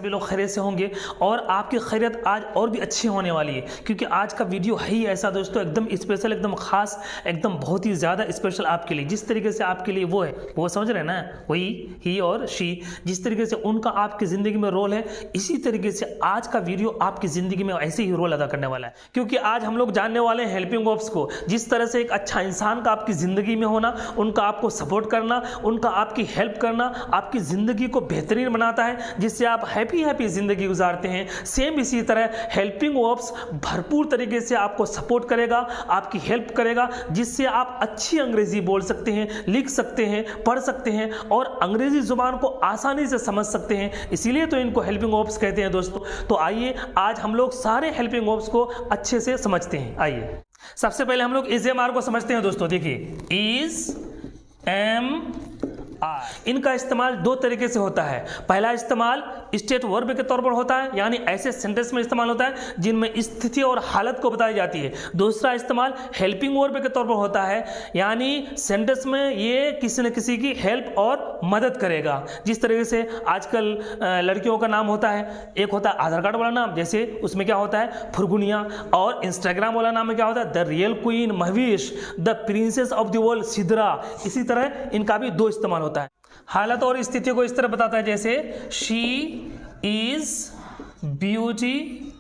सभी लोग खैरियत से होंगे और आपकी खैरियत आज और भी अच्छी होने वाली है, क्योंकि आज का वीडियो है ही ऐसा दोस्तों, एकदम स्पेशल, एकदम खास, एकदम बहुत ही ज़्यादा स्पेशल आपके लिए। जिस तरीके से आपके लिए वो है, वो समझ रहे हैं ना, वही ही और शी, जिस तरीके से उनका आपकी ज़िंदगी में रोल है, इसी तरीके से आज का वीडियो आपकी ज़िंदगी में ऐसे ही रोल अदा करने वाला है। क्योंकि आज हम लोग जानने वाले हैं हेल्पिंग वर्ब्स को, जिस तरह से एक अच्छा इंसान का आपकी ज़िंदगी में होना, उनका आपको सपोर्ट करना, उनका आपकी हेल्प करना आपकी ज़िंदगी को बेहतरीन बनाता है, जिससे आप हैप्पी ज़िंदगी गुजारते हैं। सेम इसी तरह हेल्पिंग वर्ब्स भरपूर तरीके से आपको सपोर्ट करेगा, आपकी हेल्प करेगा, जिससे आप अच्छी अंग्रेजी बोल सकते हैं, लिख सकते हैं, पढ़ सकते हैं और अंग्रेजी जुबान को आसानी से समझ सकते हैं। इसीलिए तो इनको हेल्पिंग वर्ब्स कहते हैं दोस्तों। तो आइए आज हम लोग सारे हेल्पिंग वर्ब्स को अच्छे से समझते हैं। आइए सबसे पहले हम लोग इज एम आर को समझते हैं दोस्तों। देखिए इज एम आर, इनका इस्तेमाल दो तरीके से होता है। पहला इस्तेमाल स्टेट वर्ब के तौर पर होता है, यानी ऐसे सेंटेंस में इस्तेमाल होता है जिनमें स्थिति और हालत को बताई जाती है। दूसरा इस्तेमाल हेल्पिंग वर्ब के तौर पर होता है, यानी सेंटेंस में ये किसी न किसी की हेल्प और मदद करेगा। जिस तरीके से आजकल लड़कियों का नाम होता है, एक होता है आधार कार्ड वाला नाम, जैसे उसमें क्या होता है फुरगुनिया, और इंस्टाग्राम वाला नाम में क्या होता है the real queen Mahvish, the princess of the world Sidra. इसी तरह इनका भी दो इस्तेमाल होता है। हालत और स्थिति को इस तरह बताता है, जैसे शी इज ब्यूटीफुल।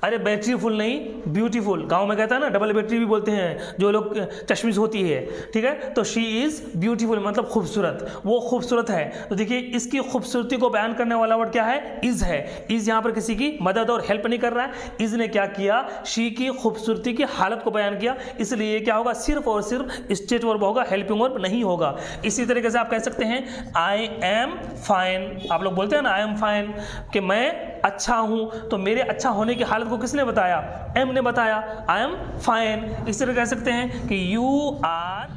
अरे बैटरीफुल नहीं, ब्यूटीफुल। गांव में कहता है ना, डबल बैटरी भी बोलते हैं जो लोग चश्मिश होती है, ठीक है। तो शी इज ब्यूटीफुल मतलब खूबसूरत, वो खूबसूरत है। तो देखिए इसकी खूबसूरती को बयान करने वाला वर्ड क्या है, इज है। इज यहाँ पर किसी की मदद और हेल्प नहीं कर रहा है, इज ने क्या किया, शी की खूबसूरती की हालत को बयान किया। इसलिए क्या होगा, सिर्फ और सिर्फ स्टेट वर्ब होगा, हेल्पिंग वर्ब नहीं होगा। इसी तरीके से आप कह सकते हैं आई एम फाइन। आप लोग बोलते हैं ना आई एम फाइन, कि मैं अच्छा हूं। तो मेरे अच्छा होने की हालत को किसने बताया, एम ने बताया, आई एम फाइन। इस तरह कह सकते हैं कि यू आर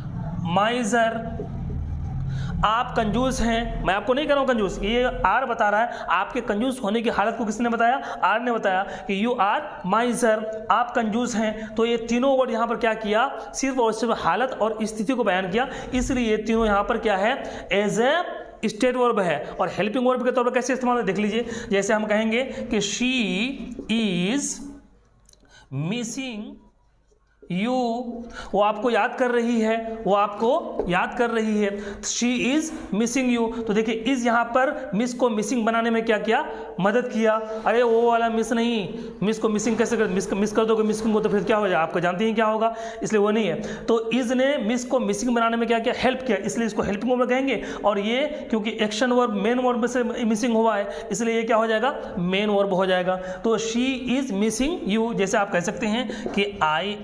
माइजर, आप कंजूस हैं। मैं आपको नहीं कह रहा हूं कंजूस, ये आर बता रहा है आपके कंजूस होने की हालत को किसने बताया, आर ने बताया कि यू आर माइजर, आप कंजूस हैं। तो ये तीनों वर्ड यहाँ पर क्या किया, सिर्फ और सिर्फ हालत और स्थिति को बयान किया। इसलिए ये तीनों यहाँ पर क्या है, एज ए स्टेट वर्ब है। और हेल्पिंग वर्ब के तौर पर कैसे इस्तेमाल है देख लीजिए। जैसे हम कहेंगे कि शी इज मिसिंग यू, वो आपको याद कर रही है, वो आपको याद कर रही है। She is missing you. तो देखिए इज यहाँ पर मिस को मिसिंग बनाने में क्या किया, मदद किया। अरे वो वाला मिस नहीं, मिस को मिसिंग कैसे कर, मिस कर दोगे मिसिंग को तो फिर क्या हो जाए, आपको जानते हैं क्या होगा, इसलिए वो नहीं है। तो इज ने मिस को मिसिंग बनाने में क्या किया, हेल्प किया, इसलिए इसको हेल्पिंग वर्ब कहेंगे। और ये क्योंकि एक्शन वर्ब मेन वर्ब से मिसिंग हुआ है, इसलिए ये क्या हो जाएगा, मेन वर्ब हो जाएगा। तो शी इज मिसिंग यू। जैसे आप कह सकते हैं कि आई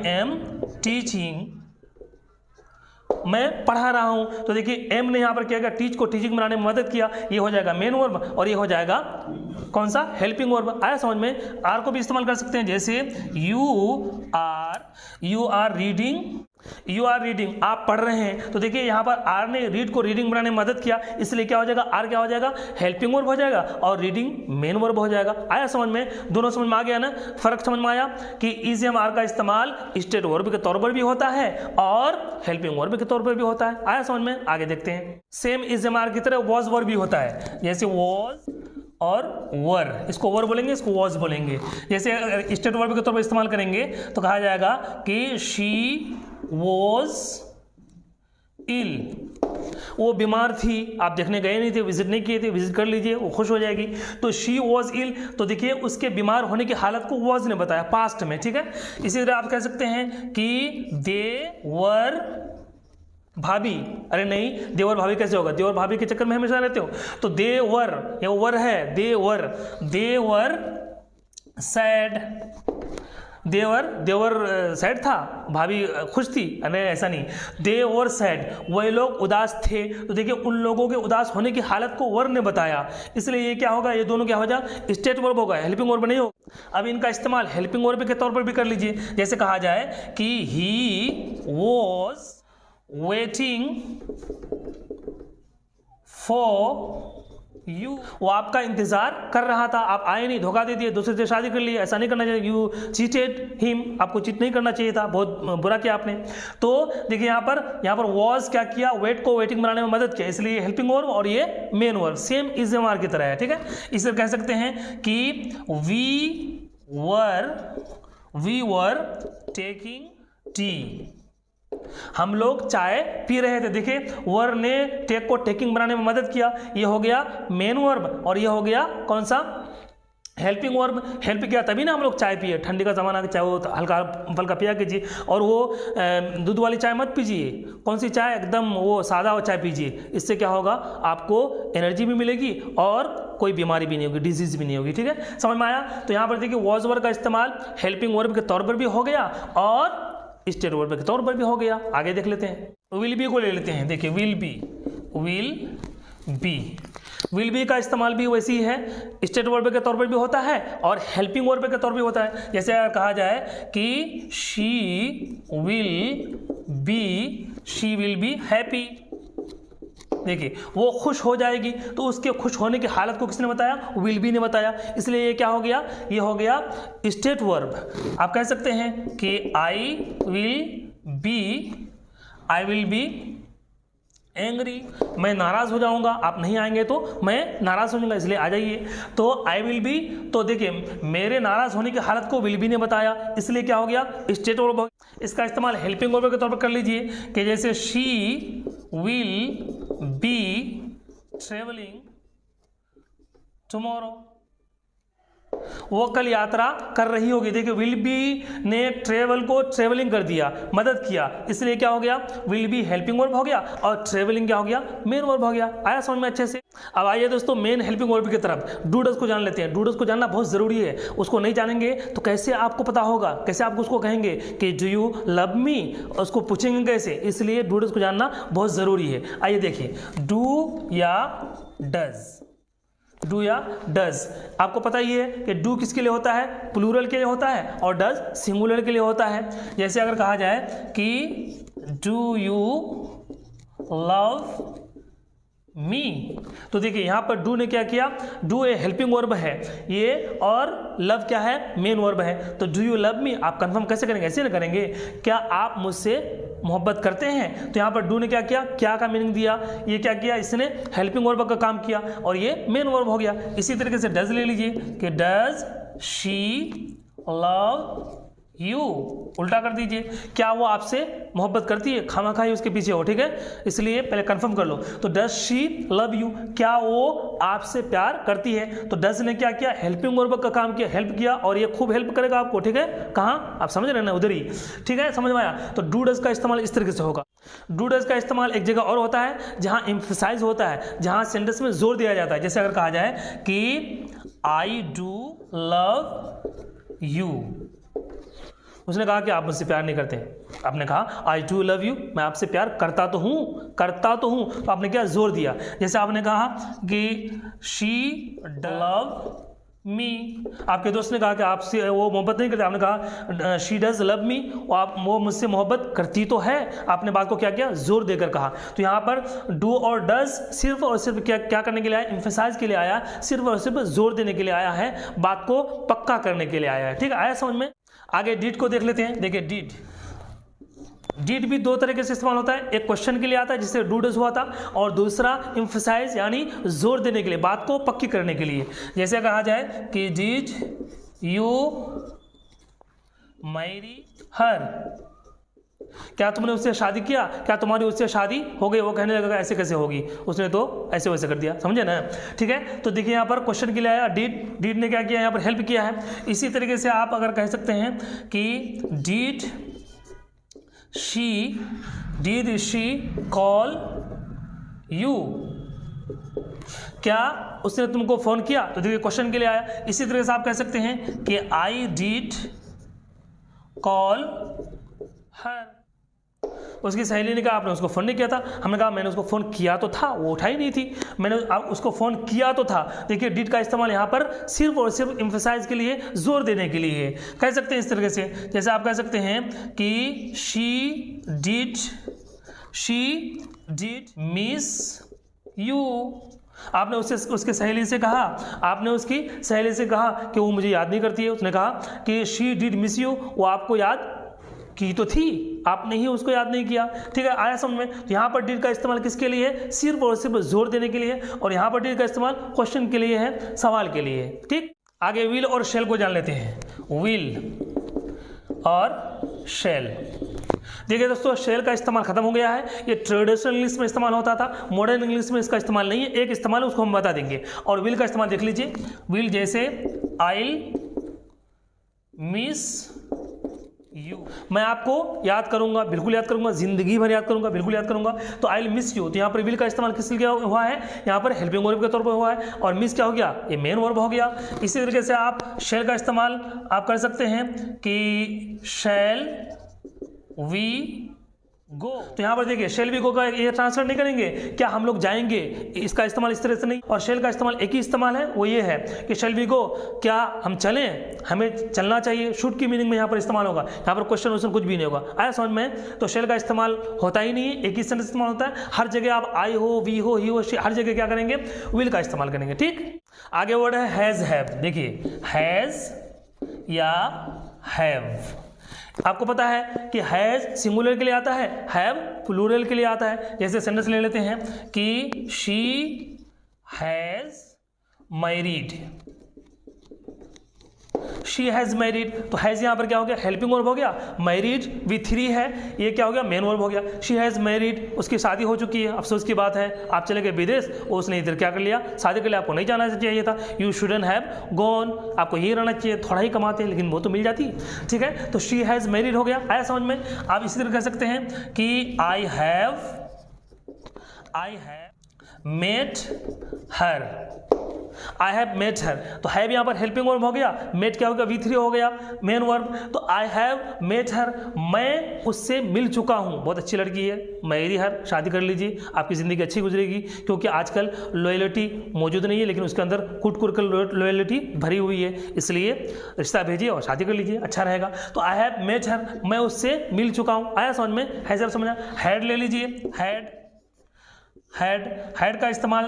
एम टीचिंग, मैं पढ़ा रहा हूं। तो देखिए एम ने यहां पर क्या किया, टीच को टीचिंग बनाने में मदद किया, ये हो जाएगा मेन वर्ब और ये हो जाएगा कौन सा, हेल्पिंग वर्ब। आया समझ में। आर को भी इस्तेमाल कर सकते हैं, जैसे you are reading, you are reading, आप पढ़ रहे हैं। तो देखिए यहाँ पर आर ने रीड को रीडिंग बनाने में मदद किया, इसलिए क्या हो जाएगा, आर क्या हो जाएगा, हेल्पिंग वर्ब हो जाएगा और रीडिंग मेन वर्ब हो जाएगा। आया समझ में, दोनों समझ में आ गया ना, फर्क समझ में आया कि इज एम आर का इस्तेमाल स्टेट वर्ब के तौर पर भी होता है और हेल्पिंग वर्ब के तौर पर भी होता है। आया समझ में, आगे देखते हैं। सेम इज एम आर की तरह वॉज वर्ब भी होता है, जैसे वॉज और वर, इसको वर बोलेंगे, इसको वॉज बोलेंगे। जैसे स्टेट वर्ब के तौर पर इस्तेमाल करेंगे तो कहा जाएगा कि शी वॉज इल, वो बीमार थी, आप देखने गए नहीं थे, विजिट नहीं किए थे, विजिट कर लीजिए, वो खुश हो जाएगी। तो शी वॉज इल, तो देखिए उसके बीमार होने की हालत को वॉज ने बताया पास्ट में, ठीक है। इसी तरह आप कह सकते हैं कि दे वर भाभी। अरे नहीं, देवर भाभी कैसे होगा, देवर भाभी के चक्कर में हमेशा रहते हो। तो देवर, ये वर है, देवर सैड, देवर सैड था, भाभी खुश थी। अरे ऐसा नहीं, देवर सैड, वही लोग उदास थे। तो देखिए उन लोगों के उदास होने की हालत को वर ने बताया, इसलिए ये क्या होगा, ये दोनों क्या हो जाए, स्टेट वर्ब होगा, हेल्पिंग वर्ब नहीं होगा। अब इनका इस्तेमाल हेल्पिंग वर्ब के तौर पर भी कर लीजिए। जैसे कहा जाए कि he was waiting for you, वो आपका इंतजार कर रहा था, आप आए नहीं, धोखा दे दिए, दूसरे से शादी कर ली, ऐसा नहीं करना चाहिए। यू चीटेड हिम, आपको चीट नहीं करना चाहिए था, बहुत बुरा किया आपने। तो देखिए यहाँ पर वॉज क्या किया, वेट को वेटिंग बनाने में मदद किया, इसलिए हेल्पिंग वर्ब और ये main verb same is am are की तरह है, ठीक है। इसे कह सकते हैं कि वी वर टेकिंग टी, हम लोग चाय पी रहे थे। देखिए वर ने टेक को टेकिंग बनाने में मदद किया, ये हो गया मेन वर्ब और ये हो गया कौन सा, हेल्पिंग वर्ब। हेल्प किया तभी ना हम लोग चाय पिए, ठंडी का ज़माना, चाहे वो हल्का फल्का पिया कीजिए, और वो दूध वाली चाय मत पीजिए, कौन सी चाय, एकदम वो सादा चाय पीजिए। इससे क्या होगा, आपको एनर्जी भी मिलेगी और कोई बीमारी भी नहीं होगी, डिजीज भी नहीं होगी, ठीक है। समझ में आया। तो यहाँ पर देखिए वॉज वर्ब का इस्तेमाल हेल्पिंग वर्ब के तौर पर भी हो गया और स्टेट वर्ब के तौर पर भी हो गया। आगे देख लेते हैं, विल बी को ले लेते हैं। देखिए विल बी का इस्तेमाल भी वैसी ही है, स्टेट वर्ब के तौर पर भी होता है और हेल्पिंग वर्ब के तौर पर भी होता है। जैसे अगर कहा जाए कि शी विल बी हैप्पी, देखिए वो खुश हो जाएगी, तो उसके खुश होने की हालत को किसने बताया, विल बी ने बताया, इसलिए ये क्या हो गया, ये हो गया स्टेट वर्ब। आप कह सकते हैं कि आई विल बी एंग्री, मैं नाराज हो जाऊंगा, आप नहीं आएंगे तो मैं नाराज हो जाऊंगा, इसलिए आ जाइए। तो आई विल बी, तो देखिए मेरे नाराज होने की हालत को विल बी ने बताया, इसलिए क्या हो गया, स्टेट वर्ब। इसका इस्तेमाल हेल्पिंग वर्ब के तौर पर कर लीजिए कि जैसे she will be travelling tomorrow, वो कल यात्रा कर रही होगी। देखिए विल बी ने ट्रेवल को ट्रेवलिंग कर दिया, मदद किया, इसलिए क्या हो गया, विल बी हेल्पिंग वर्ब हो गया और ट्रेवलिंग क्या हो गया, मेन वर्ब हो गया। आया समझ में अच्छे से। अब आइए दोस्तों मेन हेल्पिंग वर्ब की तरफ, डू डज को जान लेते हैं। डू डज को जानना बहुत जरूरी है, उसको नहीं जानेंगे तो कैसे आपको पता होगा, कैसे आप उसको कहेंगे कि डू यू लव मी, उसको पूछेंगे कैसे, इसलिए डू डज को जानना बहुत जरूरी है। आइए देखिए, डू या डज, डू या डज, आपको पता ही है कि डू किसके लिए होता है, प्लूरल के लिए होता है और डज सिंगुलर के लिए होता है। जैसे अगर कहा जाए कि डू यू लव मी, तो देखिए यहाँ पर डू ने क्या किया, डू ए हेल्पिंग वर्ब है ये, और लव क्या है, मेन वर्ब है। तो डू यू लव मी आप कंफर्म कैसे करेंगे, ऐसे ना करेंगे, क्या आप मुझसे मोहब्बत करते हैं। तो यहाँ पर डू ने क्या किया, क्या का मीनिंग दिया, ये क्या किया, इसने हेल्पिंग वर्ब का काम किया और ये मेन वर्ब हो गया। इसी तरीके से डज ले लीजिए कि डज शी लव यू, उल्टा कर दीजिए, क्या वो आपसे मोहब्बत करती है, खामा ही उसके पीछे हो, ठीक है, इसलिए पहले कंफर्म कर लो। तो डज शी लव यू, क्या वो आपसे प्यार करती है। तो डज ने क्या किया, हेल्पिंग वर्ब का काम किया, हेल्प किया और ये खूब हेल्प करेगा आपको, ठीक है, कहाँ आप समझ रहे हैं ना, उधर ही, ठीक है, समझ में आया। तो डू डज का इस्तेमाल इस तरीके से होगा। डू डज का इस्तेमाल एक जगह और होता है जहाँ एम्फसाइज होता है, जहाँ सेंटेंस में जोर दिया जाता है। जैसे अगर कहा जाए कि आई डू लव यू, उसने कहा कि आप मुझसे प्यार नहीं करते, आपने कहा आई डू लव यू, मैं आपसे प्यार करता तो हूँ, तो आपने क्या जोर दिया। जैसे आपने कहा कि शी लव मी, आपके दोस्त ने कहा कि आपसे वो मोहब्बत नहीं करते, आपने कहा शी डज लव मी, वो मुझसे मोहब्बत करती तो है, आपने बात को क्या किया, जोर देकर कहा। तो यहाँ पर डू और डज सिर्फ और सिर्फ क्या करने के लिए आया, एम्फसाइज के लिए आया, सिर्फ और सिर्फ जोर देने के लिए आया है, बात को पक्का करने के लिए आया है, ठीक है, आया समझ में। आगे डीड को देख लेते हैं। देखिए डीड भी दो तरीके से इस्तेमाल होता है, एक क्वेश्चन के लिए आता है जिससे डू डज हुआ था, और दूसरा एम्फसाइज यानी जोर देने के लिए, बात को पक्की करने के लिए। जैसे कहा जाए कि डिड यू मैरी हर, क्या तुमने उससे शादी किया, क्या तुम्हारी उससे शादी हो गई। वो कहने लगा ऐसे कैसे होगी, उसने तो ऐसे वैसे कर दिया, समझे ना, ठीक है। तो देखिए यहाँ पर क्वेश्चन के लिए आया डीड ने क्या किया, यहाँ पर हेल्प किया है। इसी तरीके से आप अगर कह सकते हैं कि डिड शी कॉल यू, क्या उसने तुमको फोन किया, तो देखिए क्वेश्चन के लिए आया। इसी तरीके से आप कह सकते हैं कि आई डिड कॉल हर, उसकी सहेली ने कहा आपने उसको फ़ोन नहीं किया था, हमने कहा मैंने उसको फ़ोन किया तो था, वो उठाई नहीं थी, मैंने उसको फ़ोन किया तो था। देखिए डिड का इस्तेमाल यहाँ पर सिर्फ और सिर्फ एम्फसाइज के लिए, जोर देने के लिए है, कह सकते हैं इस तरीके से। जैसे आप कह सकते हैं कि शी डिड मिस यू, आपने उसके सहेली से कहा, आपने उसकी सहेली से कहा कि वो मुझे याद नहीं करती है। उसने कहा कि शी डिड मिस यू, वो आपको याद की तो थी, आपने ही उसको याद नहीं किया। ठीक है, आया समझ में। यहाँ पर डिड का इस्तेमाल किसके लिए है? सिर्फ और सिर्फ जोर देने के लिए, और यहाँ पर डिड का इस्तेमाल क्वेश्चन के लिए है, सवाल के लिए। ठीक, आगे विल और शेल को जान लेते हैं। विल और शेल। देखिए दोस्तों, शेल का इस्तेमाल खत्म हो गया है। ये ट्रेडिशनल इंग्लिश में इस्तेमाल होता था, मॉडर्न इंग्लिश में इसका इस्तेमाल नहीं है। एक इस्तेमाल है, उसको हम बता देंगे। और विल का इस्तेमाल देख लीजिए। विल जैसे आइल मिस यू, मैं आपको याद करूंगा, बिल्कुल याद करूंगा, जिंदगी भर याद करूंगा, बिल्कुल याद करूंगा। तो आई विल मिस यू, तो यहाँ पर विल का इस्तेमाल किस लिए हुआ है? यहाँ पर हेल्पिंग वर्ब के तौर पर हुआ है। और मिस क्या हो गया? ये मेन वर्ब हो गया। इसी तरीके से आप शेल का इस्तेमाल आप कर सकते हैं कि शैल वी गो। तो यहाँ पर देखिए शेल वी गो का ये ट्रांसलेट नहीं करेंगे, क्या हम लोग जाएंगे, इसका इस्तेमाल इस तरह से नहीं। और शेल का इस्तेमाल एक ही इस्तेमाल है, वो ये है कि शेल वी गो, क्या हम चलें, हमें चलना चाहिए। शुड की मीनिंग में यहाँ पर इस्तेमाल होगा। यहाँ पर क्वेश्चन वोश्चन कुछ भी नहीं होगा। आया समझ में? तो शेल का इस्तेमाल होता ही नहीं है, एक ही सेंटेंस इस्तेमाल होता है। हर जगह आप आई हो, वी हो, ही हो, हर जगह क्या करेंगे? विल का इस्तेमाल करेंगे। ठीक, आगे वर्ड है हैज हैव। देखिए हैज या हैव, आपको पता है कि हैज सिंगुलर के लिए आता है, हैव प्लूरल के लिए आता है। जैसे सेंटेंस ले लेते हैं कि she has married, she has married. तो हैज यहाँ पर क्या हो गया? हेल्पिंग वर्ब हो गया। मैरिड विथ थ्री है, ये क्या हो गया? मेन वर्ब हो गया। शी हैज मैरिड, उसकी शादी हो चुकी है। अफसोस की बात है, आप चले गए विदेश, उसने इधर क्या कर लिया? शादी के लिए आपको नहीं जाना चाहिए था। यू शुडंट हैव गॉन, आपको यही रहना चाहिए। थोड़ा ही कमाते, लेकिन वो तो मिल जाती। ठीक है, तो शी हैज मैरिड हो गया। आया समझ में? आप इसी तरह कह सकते हैं कि I have met her, I have met her. तो हैव यहाँ पर हेल्पिंग वर्ब हो गया, मेट क्या हो गया? V3 हो गया, मेन वर्ब। तो आई हैव मेट हर, मैं उससे मिल चुका हूँ। बहुत अच्छी लड़की है, मैरी हर, शादी कर लीजिए, आपकी ज़िंदगी अच्छी गुजरेगी। क्योंकि आजकल लॉयल्टी मौजूद नहीं है, लेकिन उसके अंदर कुट कुट कर लॉयल्टी भरी हुई है। इसलिए रिश्ता भेजिए और शादी कर लीजिए, अच्छा रहेगा। तो आई हैव मेट हर, मैं उससे मिल चुका हूँ। आया समझ में? हैज़ समझा। हैड ले लीजिए, हैड का इस्तेमाल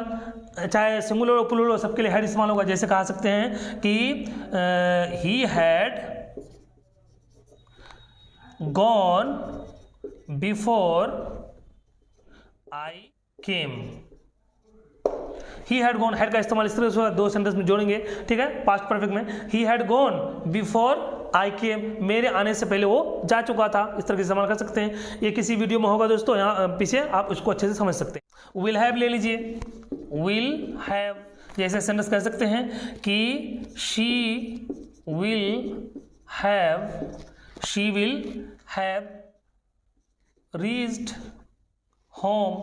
चाहे सिंगुलर और प्लूरल सबके लिए हैड इस्तेमाल होगा। जैसे कहा सकते हैं कि ही had gone before I came. He had gone, had का इस्तेमाल इस तरह से दो सेंटेंस में जोड़ेंगे। ठीक है, पास्ट परफेक्ट में ही had gone before I came, मेरे आने से पहले वो जा चुका था। इस तरह के इस्तेमाल कर सकते हैं। ये किसी वीडियो में होगा दोस्तों, यहाँ पीछे आप उसको अच्छे से समझ सकते हैं। विल हैव ले लीजिए, विल हैव जैसे सेंटेंस कह सकते हैं कि she will have reached home,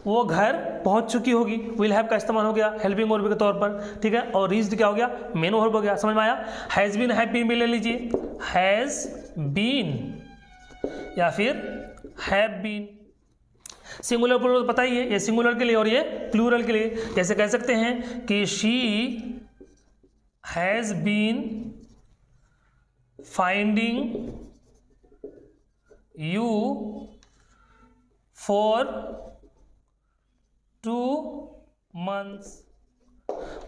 वो घर पहुंच चुकी होगी। विल हैव का इस्तेमाल हो गया हेल्पिंग वर्ब के तौर पर। ठीक है, और रीच्ड क्या हो गया? मेन वर्ब हो गया। समझ में आया? हैज बीन, हैव बीन भी ले लीजिए, हैज बीन या फिर हैव बीन। सिंगुलर प्लूरल पता ही है, ये सिंगुलर के लिए और ये प्लूरल के लिए। जैसे कह सकते हैं कि she has been finding you for 2 months,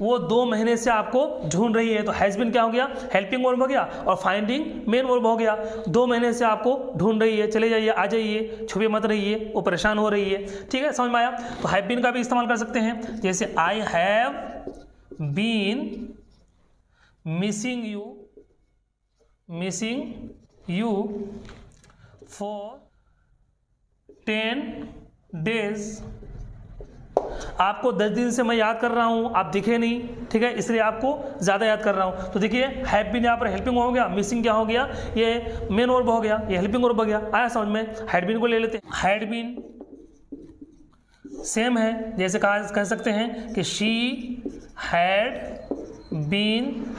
वो 2 महीने से आपको ढूंढ रही है। तो हैज बीन क्या हो गया? हेल्पिंग वर्ब हो गया, और फाइंडिंग मेन वर्ब हो गया। 2 महीने से आपको ढूंढ रही है, चले जाइए, आ जाइए, छुपे मत रहिए, वो परेशान हो रही है। ठीक है, समझ में आया? तो हैव बीन का भी इस्तेमाल कर सकते हैं। जैसे I have been missing you for 10 days, आपको 10 दिन से मैं याद कर रहा हूँ, आप दिखे नहीं। ठीक है, इसलिए आपको ज़्यादा याद कर रहा हूँ। तो देखिए हैव बीन यहाँ पर हेल्पिंग हो गया, मिसिंग क्या हो गया? ये मेन वर्ब हो गया, ये हेल्पिंग वर्ब हो गया। आया समझ में? हैड बीन को ले लेते हैं। हैड बीन सेम है, जैसे कह सकते हैं कि शी हैड बीन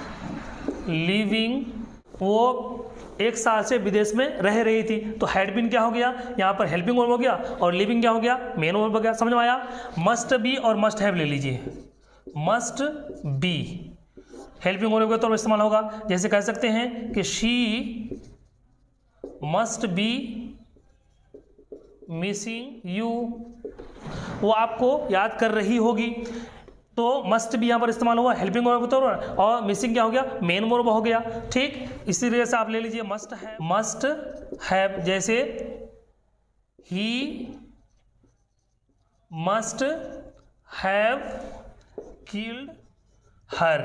लिविंग, वो 1 साल से विदेश में रह रही थी। तो हैड बीन क्या हो गया? यहाँ पर हेल्पिंग वर्ब हो गया, और लिविंग क्या हो गया? मेन वर्ब हो गया। समझ में आया? मस्ट बी और मस्ट हैव ले लीजिए। मस्ट बी हेल्पिंग वर्ब के तौर पर इस्तेमाल होगा। जैसे कह सकते हैं कि she must be missing you वो आपको याद कर रही होगी। तो मस्ट भी यहाँ पर इस्तेमाल हुआ हेल्पिंग वर्ब के तौर पर, और मिसिंग क्या हो गया, मेन वर्ब हो गया। ठीक, इसी तरह से आप ले लीजिए मस्ट हैव, जैसे he must have killed her,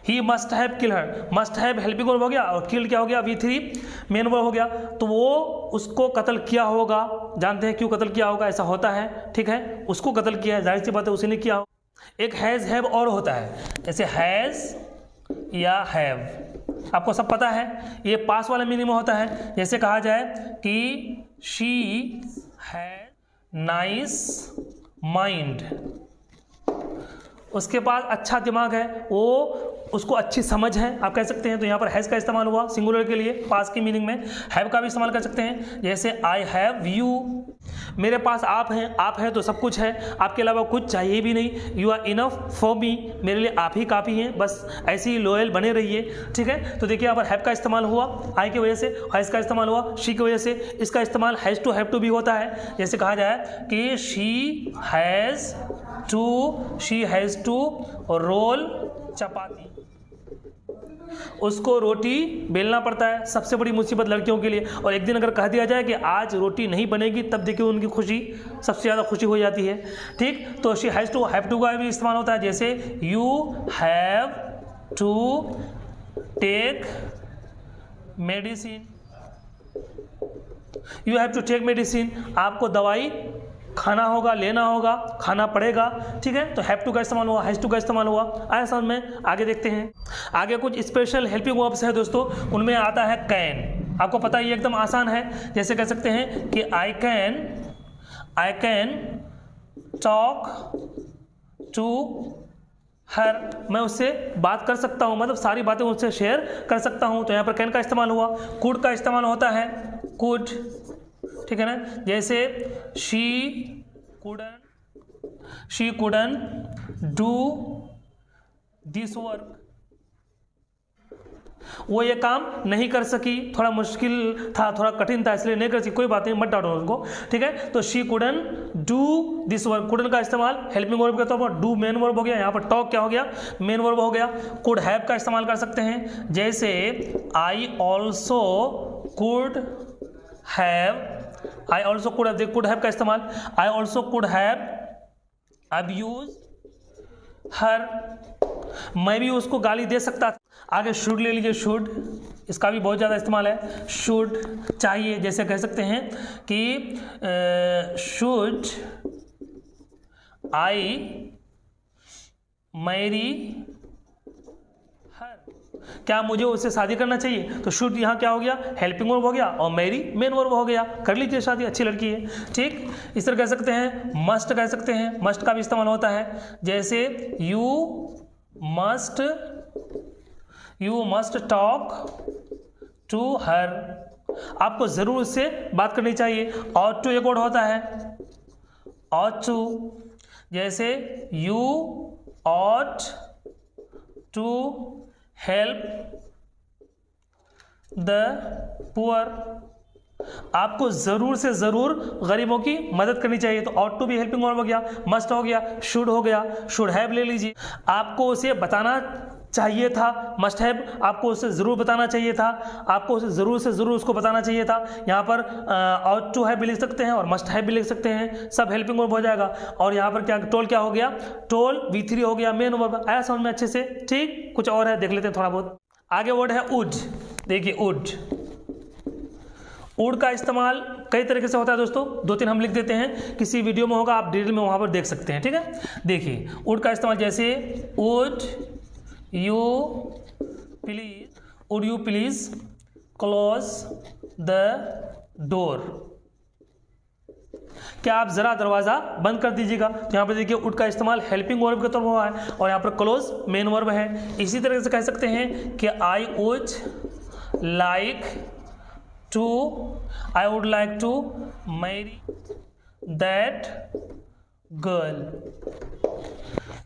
he must have killed her. Must have helping verb हो गया और किल्ड क्या हो गया, V3 मेन वर्ब हो गया। तो वो उसको कत्ल किया होगा, जानते हैं क्यों कत्ल किया होगा, ऐसा होता है, ठीक है, उसको कत्ल किया है, जाहिर सी बात है उसी ने किया हो। एक हैज़ हैव और होता है, जैसे हैज़ या हैव, आपको सब पता है, ये पास वाला मीनिंग में होता है। जैसे कहा जाए कि शी हैज नाइस माइंड, उसके पास अच्छा दिमाग है, वो उसको अच्छी समझ है, आप कह सकते हैं। तो यहाँ पर हैज़ का इस्तेमाल हुआ सिंगुलर के लिए पास की मीनिंग में। हैव का भी इस्तेमाल कर सकते हैं, जैसे आई हैव यू, मेरे पास आप हैं, आप है तो सब कुछ है, आपके अलावा कुछ चाहिए भी नहीं। You are enough for me, मेरे लिए आप ही काफ़ी हैं, बस ऐसे ही लॉयल बने रहिए। ठीक है, तो देखिए यहाँ पर हैव का इस्तेमाल हुआ आई की वजह से, हैज़ का इस्तेमाल हुआ शी की वजह से। इसका इस्तेमाल हैज़ टू हैव टू भी होता है, जैसे कहा जाए कि शी हैज़ टू रोल चपाती, उसको रोटी बेलना पड़ता है, सबसे बड़ी मुसीबत लड़कियों के लिए। और एक दिन अगर कह दिया जाए कि आज रोटी नहीं बनेगी, तब देखिए उनकी खुशी, सबसे ज़्यादा खुशी हो जाती है। ठीक, तो she has to have to का भी इस्तेमाल होता है, जैसे you have to take medicine, you have to take medicine, आपको दवाई खाना होगा, लेना होगा, खाना पड़ेगा। ठीक है, तो हैव टू का इस्तेमाल हुआ, हैज़ टू का इस्तेमाल हुआ। आया समझ में? आगे देखते हैं। आगे कुछ स्पेशल हेल्पिंग वर्ब्स है दोस्तों, उनमें आता है कैन। आपको पता है ये एकदम आसान है, जैसे कह सकते हैं कि I can talk to her, मैं उससे बात कर सकता हूँ, मतलब सारी बातें उससे शेयर कर सकता हूँ। तो यहाँ पर कैन का इस्तेमाल हुआ। कुड का इस्तेमाल होता है, कुड, ठीक है ना, जैसे she couldn't do this work, वो ये काम नहीं कर सकी, थोड़ा मुश्किल था, थोड़ा कठिन था, इसलिए नहीं कर सकी। कोई बात नहीं, मत डांटो उनको। ठीक है, तो she couldn't do this work, couldn't का इस्तेमाल हेल्पिंग वर्ब के तौर पर, डू मेन वर्ब हो गया, यहाँ पर टॉक क्या हो गया, मेन वर्ब हो गया। कुड हैव का इस्तेमाल कर सकते हैं, जैसे I also could have, could have का इस्तेमाल, I also could have abuse her, मैं भी उसको गाली दे सकता था। आगे शुड ले लीजिए, शुड, इसका भी बहुत ज़्यादा इस्तेमाल है। शुड चाहिए, जैसे कह सकते हैं कि शुड आई मैरी हर, क्या मुझे उससे शादी करना चाहिए। तो शुड यहाँ क्या हो गया, हेल्पिंग वर्ब हो गया, और मैरी मेन वर्ब हो गया, कर लीजिए शादी, अच्छी लड़की है। ठीक, इस तरह कह सकते हैं। मस्ट कह सकते हैं, मस्ट का भी इस्तेमाल होता है, जैसे you must talk to her, आपको ज़रूर उससे बात करनी चाहिए। ऑट टू एक वर्ड होता है, ऑट टू, जैसे you ought to help the poor, आपको ज़रूर से ज़रूर गरीबों की मदद करनी चाहिए। तो ऑट टू भी हेल्पिंग वर्ब हो गया, मस्ट हो गया, शुड हो गया। शुड हैव ले लीजिए, आपको उसे बताना चाहिए था, मस्ट हैव, आपको उसे ज़रूर बताना चाहिए था, आपको उसे ज़रूर से ज़रूर उसको बताना चाहिए था। यहाँ पर ऑट टू हैव भी लिख सकते हैं और मस्ट हैव भी लिख सकते हैं, सब हेल्पिंग वर्ब हो जाएगा। और यहाँ पर क्या, टोल क्या हो गया, टोल V3 हो गया, मेन वर्ब। आया समझ में अच्छे से? ठीक, कुछ और है, देख लेते हैं थोड़ा बहुत। आगे वर्ड है वुड, देखिए वुड। वुड का इस्तेमाल कई तरीके से होता है दोस्तों, 2-3 हम लिख देते हैं, किसी वीडियो में होगा, आप डिटेल में वहाँ पर देख सकते हैं। ठीक है, देखिए वुड का इस्तेमाल, जैसे would you please close the door, क्या आप ज़रा दरवाज़ा बंद कर दीजिएगा। तो यहाँ पर देखिए वुड का इस्तेमाल हेल्पिंग वर्ब के तौर पर हुआ है, और यहाँ पर क्लोज मेन वर्ब है। इसी तरह से कह सकते हैं कि I would like to marry that girl.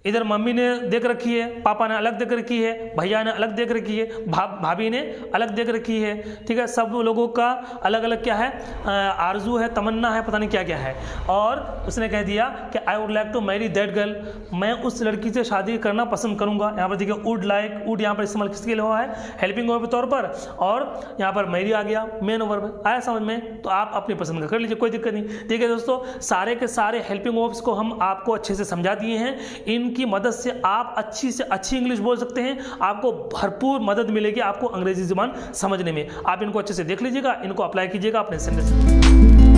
इधर मम्मी ने देख रखी है, पापा ने अलग देख रखी है, भैया ने अलग देख रखी है, भाभी ने अलग देख रखी है। ठीक है, सब लोगों का अलग अलग क्या है, आरजू है, तमन्ना है, पता नहीं क्या क्या है। और उसने कह दिया कि I would like to marry that girl, मैं उस लड़की से शादी करना पसंद करूंगा। यहाँ पर देखिए वुड लाइक, वुड यहाँ पर इस्तेमाल किसके लिए हुआ है, हेल्पिंग वर्ब के तौर पर, और यहाँ पर मैरी आ गया मेन वर्ब। आया समझ में? तो आप अपनी पसंद का कर लीजिए, कोई दिक्कत नहीं। ठीक है दोस्तों, सारे के सारे हेल्पिंग वर्ब्स को हम आपको अच्छे से समझा दिए हैं। इनकी मदद से आप अच्छी से अच्छी इंग्लिश बोल सकते हैं, आपको भरपूर मदद मिलेगी आपको अंग्रेजी ज़ुबान समझने में। आप इनको अच्छे से देख लीजिएगा, इनको अप्लाई कीजिएगा अपने सेंटेंस में।